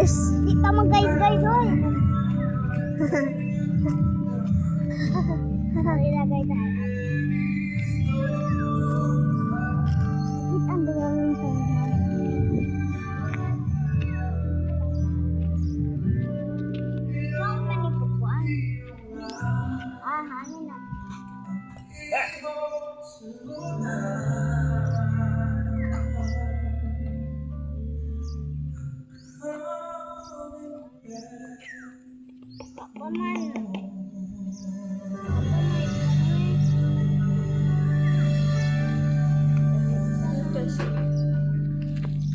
guys. Di ka mag-guys, oy. Ilagay tayo. Ang dawangin sa hangin na.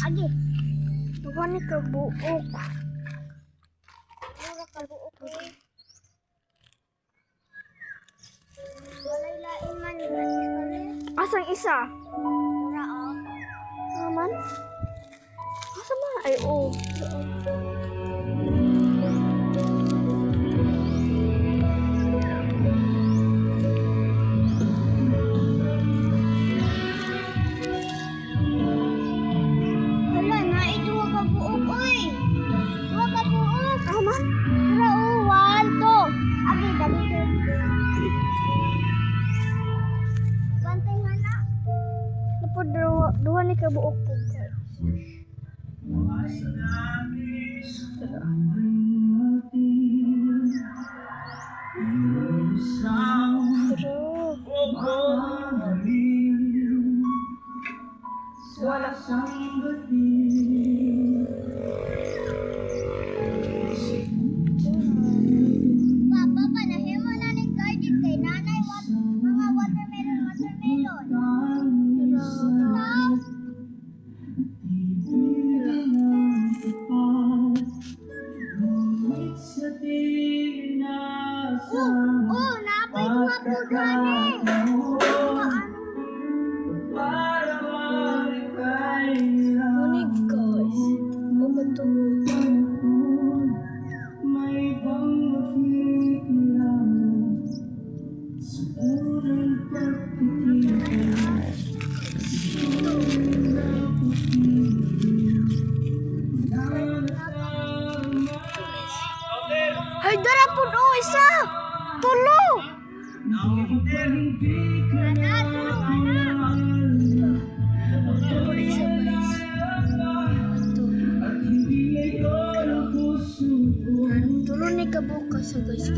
Agi, Tuwa ni kabuok. mura ka buok eh. Walay lain man gratis ka rin. Asang isa? Mura oh. Naman? Asa man? Ay, oh. Hala, naituwa ka buok oy. Tuwa ka buok. Naman? Mura oh, 1, 2. Agi, dali ka. Bantay nga na. Napod duha ni kabuok po, guys. Tara. Wala. Papa, panahin mo na ng garden kay nanay. Mga watermelon. Stop. Napay duha po gani. Munig, guys. Pagkatulog. Ay, dara po isa! Tulo! Tulo isa, guys. Tulo ni kabuka sa guys.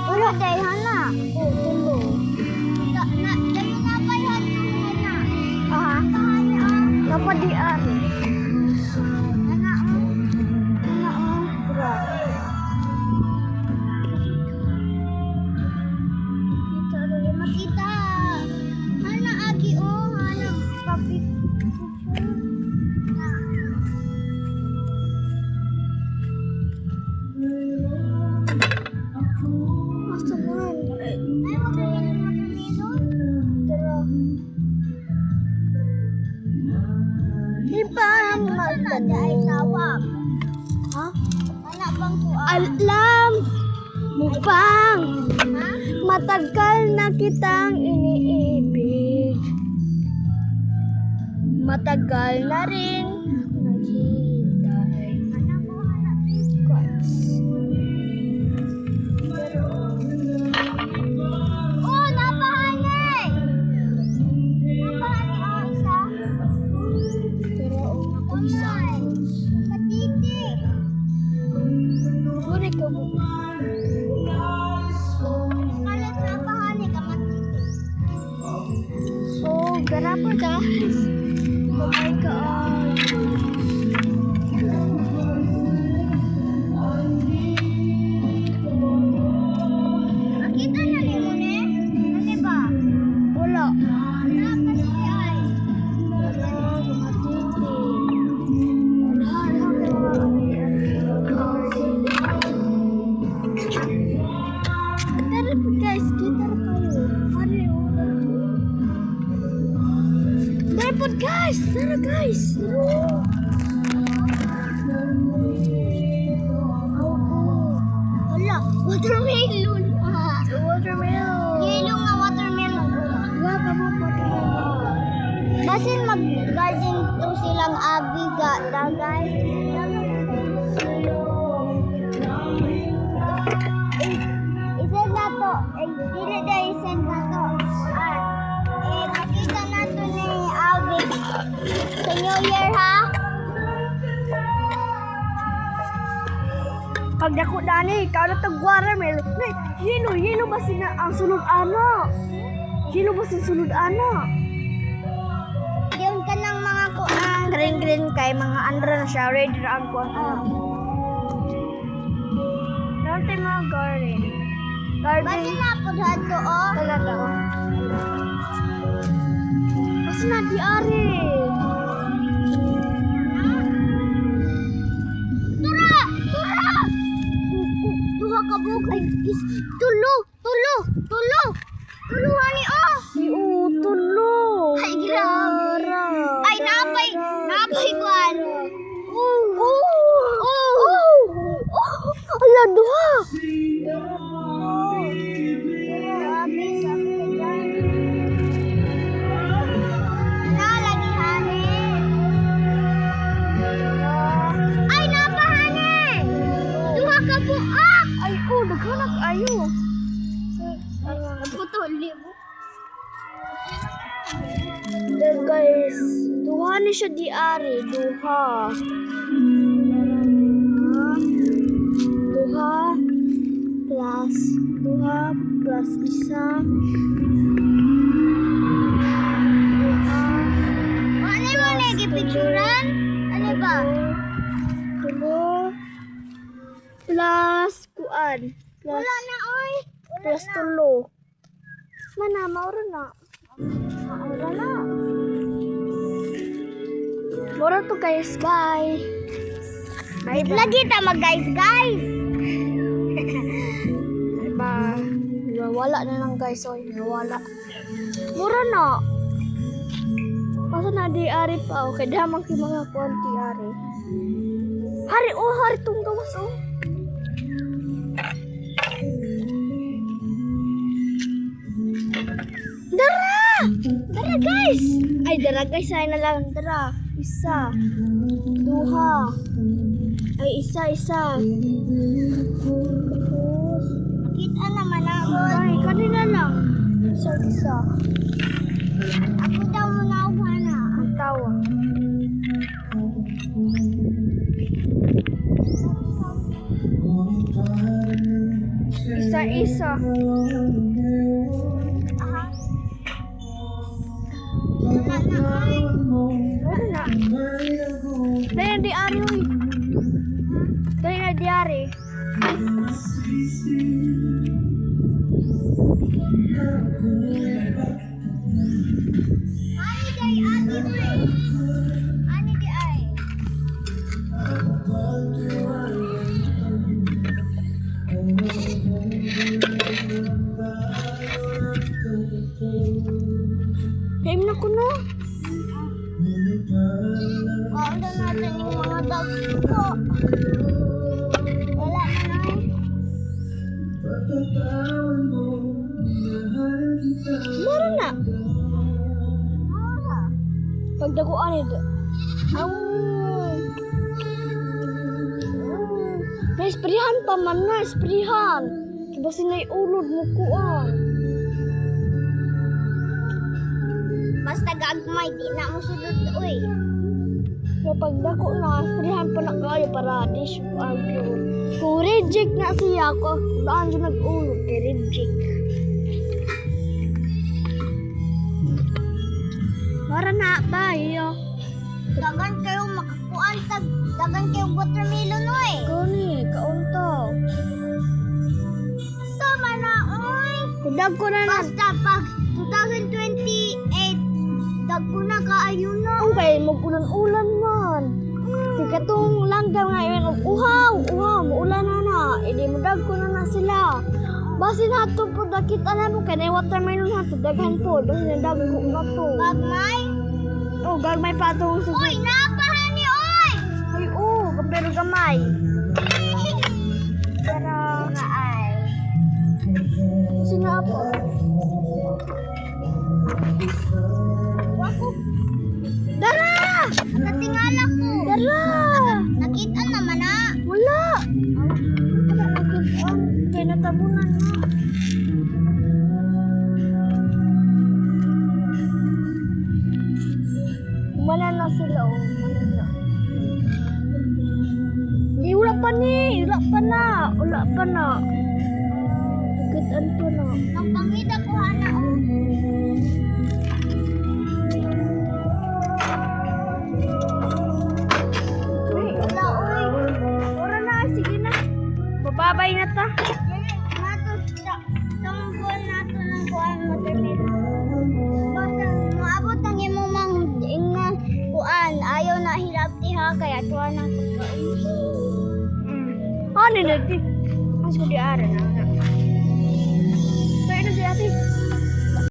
Wala day hana. Oh, tulo. Dali na pa yan hana. Aha. Kapadian. Hana mo. Bra. Kita rin. Makita. Hana agi oh, hana papi. Asa man? Ay, watermelon. Tara. Di ba Ay, magtanong? tawag. Ha? Hana bang kuan? Alam mo bang Ha? matagal na kitang iniibig? Matagal na rin naghihintay. Hana ko, hana. Guys. Oh, napahani! Napahani oh, isa. Pero Umay. Matiti. Guri ka mo. Kalit napahani ka matiti. So, garapa guys. Oh my God. Nakita na ni mo ne? Ano ba? Wala. Nakakasi ay. Wala, mga titi. Wala, Tara po guys, kita na kayo. Pare, Tara po guys, tara guys. Wala, watermelon. Watermelon. guys. Isend na to. Dili na isend na to. Makita na to ni Alvin. Sa New Year ha? Pag dako dani, ikaw na tagwara, may hilo ba sina ang sunod ana? Hilo ba sin sunod ana? Yun ka ng mga kuang. Green kay mga andra na siya, ready na ang kuwan. Meron tayong mga garden. Basi na po dyan to oh. Talaga. Basta na di ari. Tura! Tura! Duha ka bukay. Tulo! Tuluhan ni oh! Tulo. Ay, grabe. Ay, napay ko ano. Ala, duha. Grabe, sabi ka dyan. Nalagi, hane. Ay, napahane. Duha ka buak. Ay, naghanap ayo. Putuli mo. Then guys, duha ni siya di ari, duha. Duha plus isa. Ano mo nagipicturan? Ano ba? Tulo plus kuan. Wala na, oy. Plus tulo. Mana, maura na. Maura na. Maura to guys, bye. Wait lagi ta mag-guys. Diba? Wala na lang guys, oy. Wala. Mura na. Masa na di ari pa, okay. Damang ki mga kuan ti ari. Hari tong gawas, oh. Dara guys. Ay, dara guys, ay na lang. Dara. Isa. Duha. Ay, isa. Kita naman ako. Ay, kanina lang. Isa. Ako daw mo na na. Ang tawa. Isa. Wala na, oy. Wala na. Dahil na di ari, uy. Dahil na di ari. Ani day ati, oy. Ani di ay. Game na ko no. Kaunda natin yung mga dog ko. Wala na, oy. Mara na. Mura. Pagdaguan ito. Na-esprihan pa man na. Esprihan. Kiba sinay ulod mo kuan. Basta gagmay, di na mo sudod, uy. Kapag dako na, esprihan pa na kayo para dish kung reject na siya ko, daan siya nag-ulog kay reject. Mara na tayo. Dagan kayo makakuan tag. Dagan kayo watermelon, uy. Kani, kaunto. Sama na, uy. Kudag ko na na. Basta pag 2028, dag ko na kaayo na. Okay, mag-ulan-ulan man. Katong langgam nga yun, uhaw, muulan na. Hindi mo dag ko na sila. Basi na ito po, nakita na mo, kaya watermelon na ito, daghan po. Basi na dag ko na ito. Gagmay? Oh, gagmay pa ito. Uy, napahani, uy! Ay, pero gamay. Pero nga ay. Kasi na po. Wako, Dara! natingala ko. Dara! o manila. Wala pa ni, wala pa na, wala pa na. Kitaan pa na. Ang pangita ko hana o. Uy, wala, uy. Wala na, sige na. Bababay na ta. Nato sa tungkol nato ng kuan watermelon. Basta maabot ang imong mang ingan kuan ayaw na hilabti ha kaya tuwa na pagkaon. Ano na di? Mas ko di ara na.